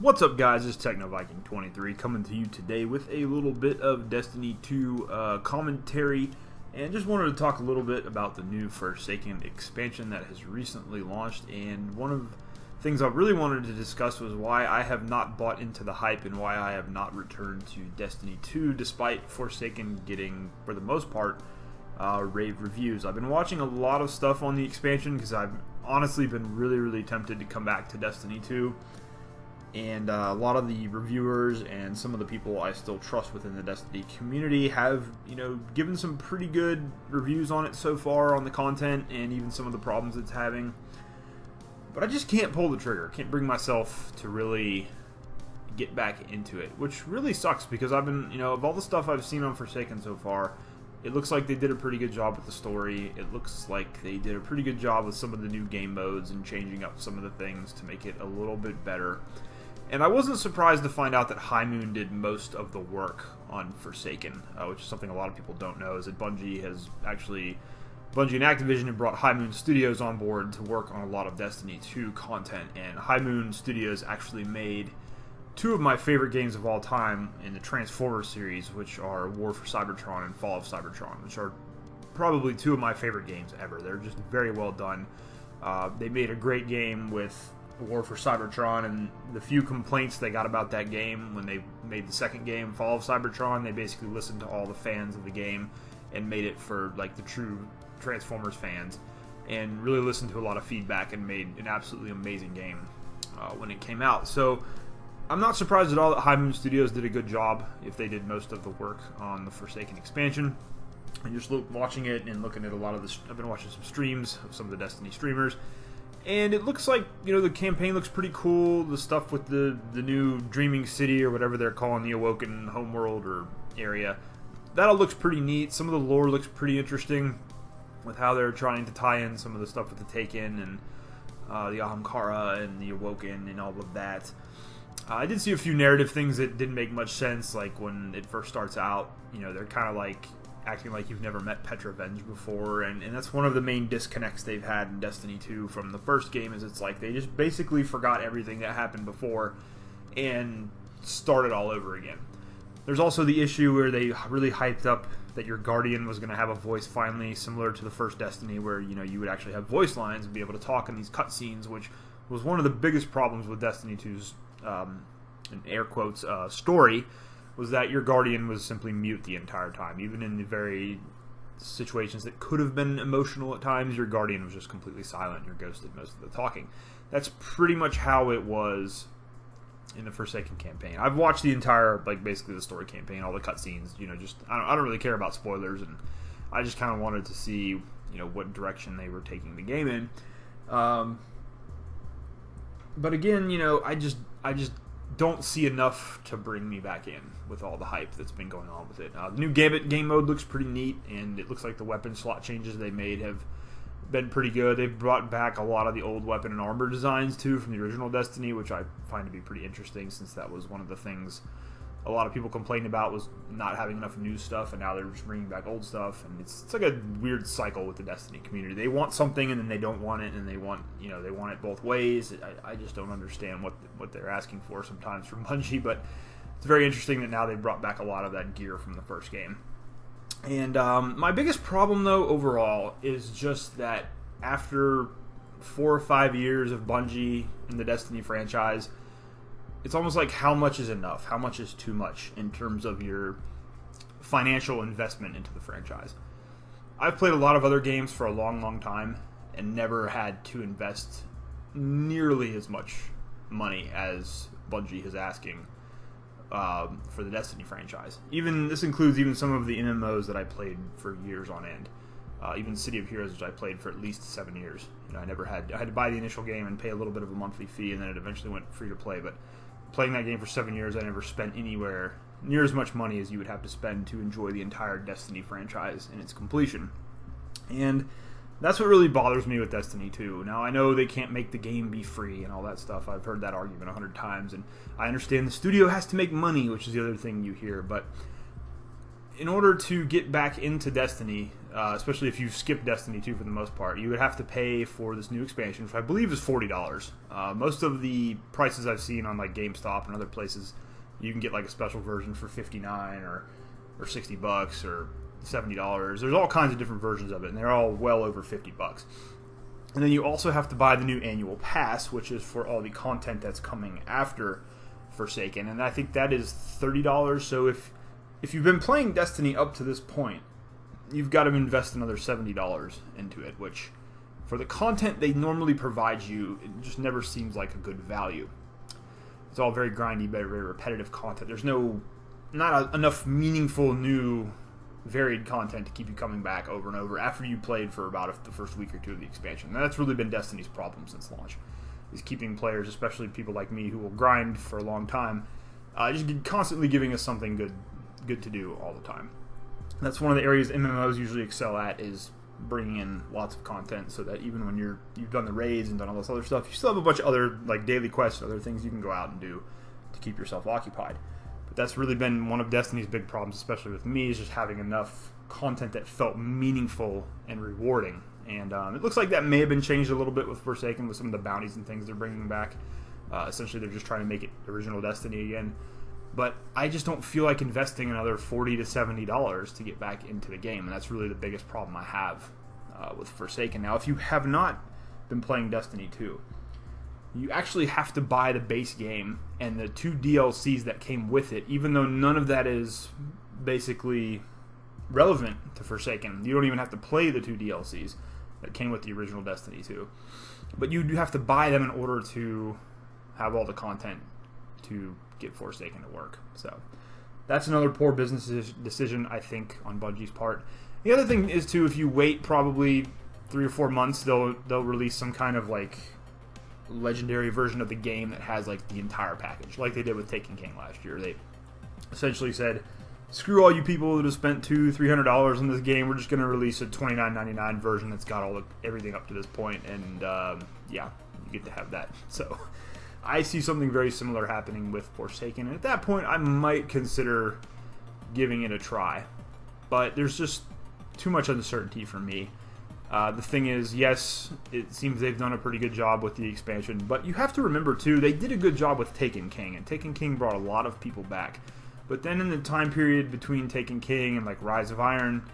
What's up, guys? It's TechnoViking23 coming to you today with a little bit of Destiny 2 commentary, and just wanted to talk a little bit about the new Forsaken expansion that has recently launched. And one of the things I really wanted to discuss was why I have not bought into the hype and why I have not returned to Destiny 2 despite Forsaken getting, for the most part, rave reviews. I've been watching a lot of stuff on the expansion because I've honestly been really tempted to come back to Destiny 2. And a lot of the reviewers and some of the people I still trust within the Destiny community have, given some pretty good reviews on it so far, on the content and even some of the problems it's having. But I just can't pull the trigger. Can't bring myself to really get back into it, which really sucks because I've been, of all the stuff I've seen on Forsaken so far, it looks like they did a pretty good job with the story. It looks like they did a pretty good job with some of the new game modes and changing up some of the things to make it a little bit better. And I wasn't surprised to find out that High Moon did most of the work on Forsaken, which is something a lot of people don't know, is that Bungie and Activision have brought High Moon Studios on board to work on a lot of Destiny 2 content. And High Moon Studios actually made two of my favorite games of all time in the Transformers series, which are War for Cybertron and Fall of Cybertron, which are probably two of my favorite games ever. They're just very well done. They made a great game with War for Cybertron, and the few complaints they got about that game when they made the second game, Fall of Cybertron, they basically listened to all the fans of the game and made it for like the true Transformers fans, and really listened to a lot of feedback and made an absolutely amazing game when it came out. So I'm not surprised at all that High Moon Studios did a good job if they did most of the work on the Forsaken expansion. And just watching it and looking at a lot of this, I've been watching some streams of some of the Destiny streamers, and it looks like, the campaign looks pretty cool. The stuff with the new Dreaming City, or whatever they're calling the Awoken homeworld or area, that all looks pretty neat. Some of the lore looks pretty interesting with how they're trying to tie in some of the stuff with the Taken and the Ahamkara and the Awoken and all of that. I did see a few narrative things that didn't make much sense, like when it first starts out, they're kind of like acting like you've never met Petra Venj before, and that's one of the main disconnects they've had in Destiny 2 from the first game, is it's like they just basically forgot everything that happened before and started all over again. There's also the issue where they really hyped up that your Guardian was going to have a voice finally, similar to the first Destiny, where you would actually have voice lines and be able to talk in these cutscenes, which was one of the biggest problems with Destiny 2's in air quotes story, was that your Guardian was simply mute the entire time. Even in the very situations that could have been emotional at times, your Guardian was just completely silent. Your Ghost did most of the talking. That's pretty much how it was in the Forsaken campaign. I've watched the entire, basically the story campaign, all the cutscenes. I don't really care about spoilers, and I just kind of wanted to see, what direction they were taking the game in. But again, I just don't see enough to bring me back in with all the hype that's been going on with it. The new Gambit game mode looks pretty neat, and it looks like the weapon slot changes they made have been pretty good. They've brought back a lot of the old weapon and armor designs too from the original Destiny, which I find to be pretty interesting, since that was one of the things a lot of people complained about, was not having enough new stuff, and now they're just bringing back old stuff, and it's like a weird cycle with the Destiny community. They want something and then they don't want it, and they want they want it both ways. I just don't understand what they're asking for sometimes from Bungie, but it's very interesting that now they've brought back a lot of that gear from the first game. And my biggest problem, though, overall, is just that after 4 or 5 years of Bungie in the Destiny franchise, it's almost like how much is enough? How much is too much in terms of your financial investment into the franchise? I've played a lot of other games for a long time and never had to invest nearly as much money as Bungie is asking for the Destiny franchise. This includes even some of the MMOs that I played for years on end. Even City of Heroes, which I played for at least 7 years. I had to buy the initial game and pay a little bit of a monthly fee, and then it eventually went free to play. But playing that game for 7 years, I never spent anywhere near as much money as you would have to spend to enjoy the entire Destiny franchise in its completion. And that's what really bothers me with Destiny 2. Now, I know they can't make the game be free and all that stuff. I've heard that argument 100 times, and I understand the studio has to make money, which is the other thing you hear. But in order to get back into Destiny, especially if you skip Destiny 2 for the most part. You would have to pay for this new expansion, which I believe is $40. Most of the prices I've seen on like GameStop and other places, you can get like a special version for $59 or $60 or $70. There's all kinds of different versions of it, and they're all well over $50. And then you also have to buy the new annual pass, which is for all the content that's coming after Forsaken, and I think that is $30. So if you've been playing Destiny up to this point, you've got to invest another $70 into it, which for the content they normally provide you, it just never seems like a good value. It's all very grindy, very repetitive content. There's not enough meaningful new varied content to keep you coming back over and over after you played for about the first week or two of the expansion. And that's really been Destiny's problem since launch, is keeping players, especially people like me who will grind for a long time, just constantly giving us something good to do all the time. That's one of the areas MMOs usually excel at, is bringing in lots of content, so that even when you've done the raids and done all this other stuff, you still have a bunch of other like daily quests and other things you can go out and do to keep yourself occupied. But that's really been one of Destiny's big problems, especially with me, is just having enough content that felt meaningful and rewarding. And it looks like that may have been changed a little bit with Forsaken, with some of the bounties and things they're bringing back. Essentially, they're just trying to make it original Destiny again. But I just don't feel like investing another $40 to $70 to get back into the game, and that's really the biggest problem I have with Forsaken. Now, if you have not been playing Destiny 2, you actually have to buy the base game and the 2 DLCs that came with it, even though none of that is basically relevant to Forsaken. You don't even have to play the 2 DLCs that came with the original Destiny 2. But you do have to buy them in order to have all the content to get Forsaken to work. So that's another poor business decision, I think, on Bungie's part. The other thing is, too, if you wait probably 3 or 4 months, they'll release some kind of like legendary version of the game that has like the entire package, like they did with Taken King last year. They essentially said, screw all you people that have spent $200-300 on this game, we're just going to release a $29.99 version that's got everything up to this point, and yeah, you get to have that. So I see something very similar happening with Forsaken, and at that point I might consider giving it a try. But there's just too much uncertainty for me. The thing is, yes, it seems they've done a pretty good job with the expansion, but you have to remember too, they did a good job with Taken King, and Taken King brought a lot of people back. But then in the time period between Taken King and like Rise of Iron,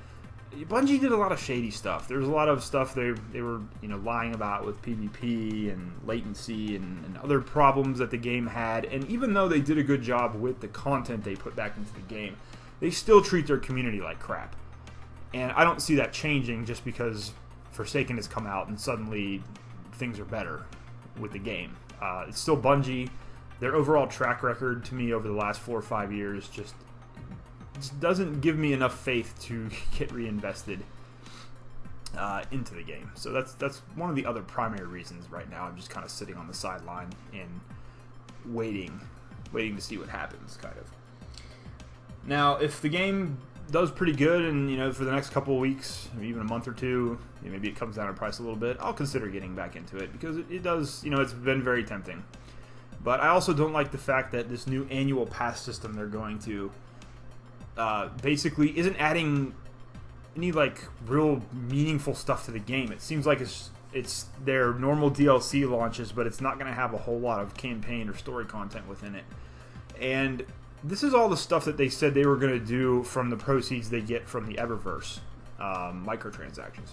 Bungie did a lot of shady stuff. There was a lot of stuff they were lying about with PvP and latency and other problems that the game had. And even though they did a good job with the content they put back into the game, they still treat their community like crap. And I don't see that changing just because Forsaken has come out and suddenly things are better with the game. It's still Bungie. Their overall track record to me over the last 4 or 5 years just doesn't give me enough faith to get reinvested into the game. So that's one of the other primary reasons right now. I'm just kind of sitting on the sideline and waiting to see what happens, kind of. Now, if the game does pretty good, and for the next couple of weeks, or even a month or two, maybe it comes down in price a little bit, I'll consider getting back into it, because it does, it's been very tempting. But I also don't like the fact that this new annual pass system they're going to basically isn't adding any like real meaningful stuff to the game. It seems like it's their normal DLC launches, but it's not going to have a whole lot of campaign or story content within it. And this is all the stuff that they said they were going to do from the proceeds they get from the Eververse microtransactions.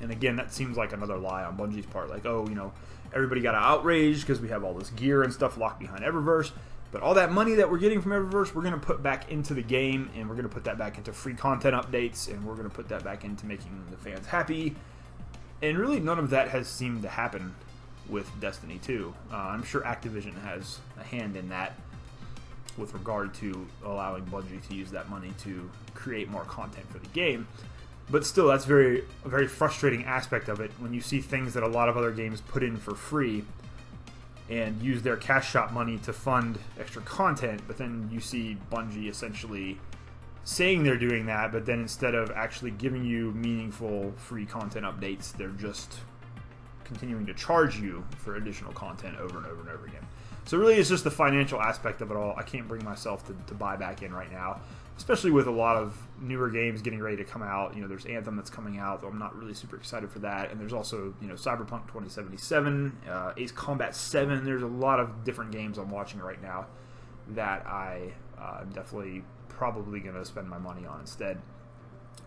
And again, that seems like another lie on Bungie's part. Like, oh, everybody got outraged because we have all this gear and stuff locked behind Eververse. But all that money that we're getting from Eververse, we're going to put back into the game, and we're going to put that back into free content updates, and we're going to put that back into making the fans happy. And really, none of that has seemed to happen with Destiny 2. I'm sure Activision has a hand in that with regard to allowing Bungie to use that money to create more content for the game. But still, that's a very frustrating aspect of it when you see things that a lot of other games put in for free and use their cash shop money to fund extra content, but then you see Bungie essentially saying they're doing that, but then instead of actually giving you meaningful free content updates, they're just continuing to charge you for additional content over and over and over again. So really, it's just the financial aspect of it all. I can't bring myself to buy back in right now, especially with a lot of newer games getting ready to come out. You know, there's Anthem that's coming out, though I'm not really super excited for that. And there's also, you know, Cyberpunk 2077, Ace Combat 7. There's a lot of different games I'm watching right now that I'm definitely probably going to spend my money on instead.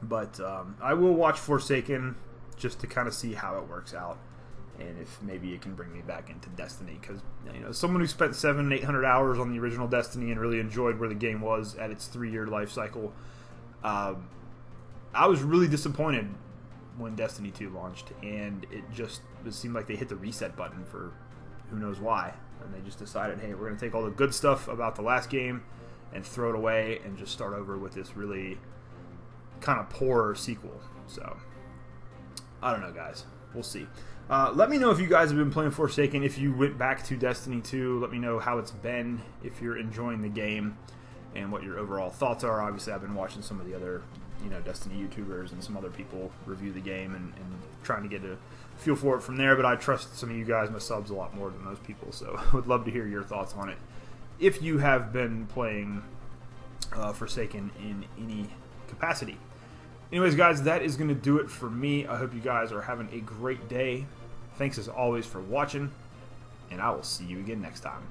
But I will watch Forsaken just to kind of see how it works out, and if maybe it can bring me back into Destiny, because, you know, someone who spent 700-800 hours on the original Destiny and really enjoyed where the game was at its 3-year life cycle, I was really disappointed when Destiny 2 launched, and it seemed like they hit the reset button for who knows why, and they just decided, hey, we're going to take all the good stuff about the last game and throw it away and just start over with this really kind of poor sequel. So I don't know, guys. We'll see. Let me know if you guys have been playing Forsaken, if you went back to Destiny 2. Let me know how it's been, if you're enjoying the game, and what your overall thoughts are. Obviously, I've been watching some of the other, you know, Destiny YouTubers and some other people review the game and trying to get a feel for it from there, but I trust some of you guys, my subs, a lot more than those people, so I would love to hear your thoughts on it if you have been playing Forsaken in any capacity. Anyways, guys, that is going to do it for me. I hope you guys are having a great day. Thanks as always for watching, and I will see you again next time.